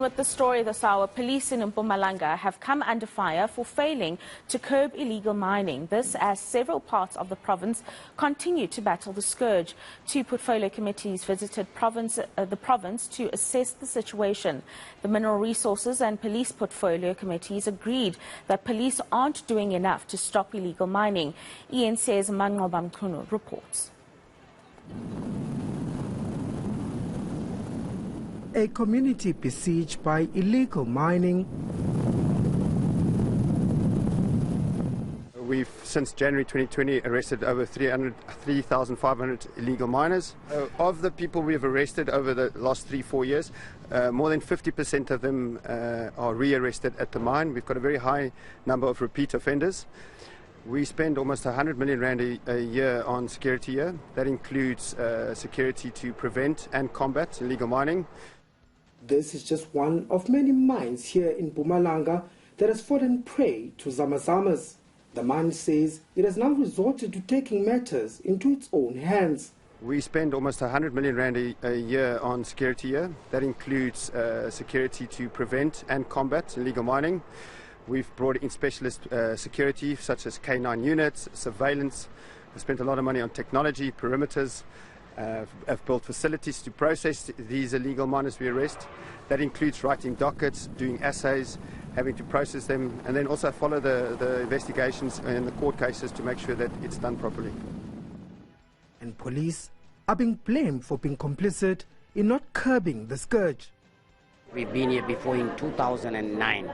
With the story this hour, police in Mpumalanga have come under fire for failing to curb illegal mining. This as several parts of the province continue to battle the scourge. Two portfolio committees visited the province to assess the situation. The Mineral Resources and Police portfolio committees agreed that police aren't doing enough to stop illegal mining. eNCA's Manqoba Mchunu reports. A community besieged by illegal mining. We've, since January 2020, arrested over 3,500 illegal miners. Of the people we've arrested over the last 3-4 years, more than 50% of them are re-arrested at the mine. We've got a very high number of repeat offenders. We spend almost 100 million rand a year on security here. That includes security to prevent and combat illegal mining. This is just one of many mines here in Mpumalanga that has fallen prey to zamazamas. The mine says it has now resorted to taking matters into its own hands. We spend almost 100 million rand a year on security here. That includes security to prevent and combat illegal mining. We've brought in specialist security such as K9 units, surveillance. We've spent a lot of money on technology, perimeters. Have built facilities to process these illegal miners we arrest. That includes writing dockets, doing assays, having to process them, and then also follow the investigations and the court cases to make sure that it's done properly. And police are being blamed for being complicit in not curbing the scourge. We've been here before in 2009.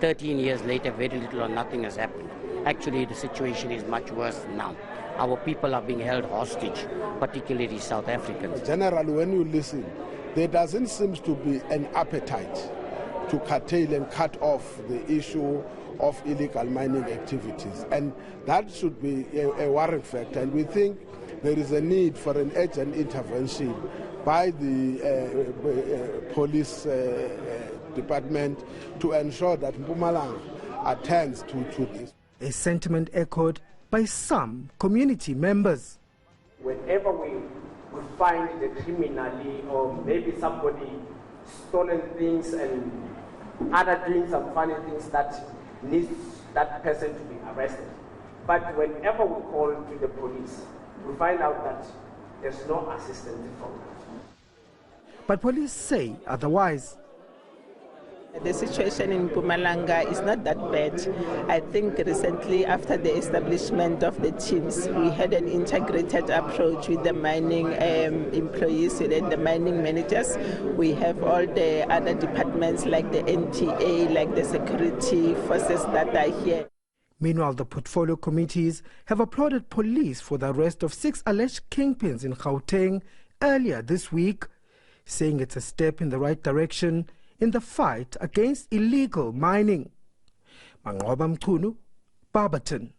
13 years later, very little or nothing has happened. Actually, the situation is much worse now. Our people are being held hostage, particularly South Africans. Generally, when you listen, there doesn't seem to be an appetite to curtail and cut off the issue of illegal mining activities. And that should be a worrying factor. And we think there is a need for an urgent intervention by the police department to ensure that Mpumalanga attends to this. A sentiment echoed by some community members. Whenever we find the criminally or maybe somebody stolen things and other doing some funny things that needs that person to be arrested. But whenever we call to the police, we find out that there's no assistance from them. But police say otherwise. The situation in Mpumalanga is not that bad. I think recently, after the establishment of the teams, we had an integrated approach with the mining employees and the mining managers. We have all the other departments like the NTA, like the security forces that are here. Meanwhile, the portfolio committees have applauded police for the arrest of 6 alleged kingpins in Gauteng earlier this week, saying it's a step in the right direction in the fight against illegal mining. Manqoba Mchunu, Barberton.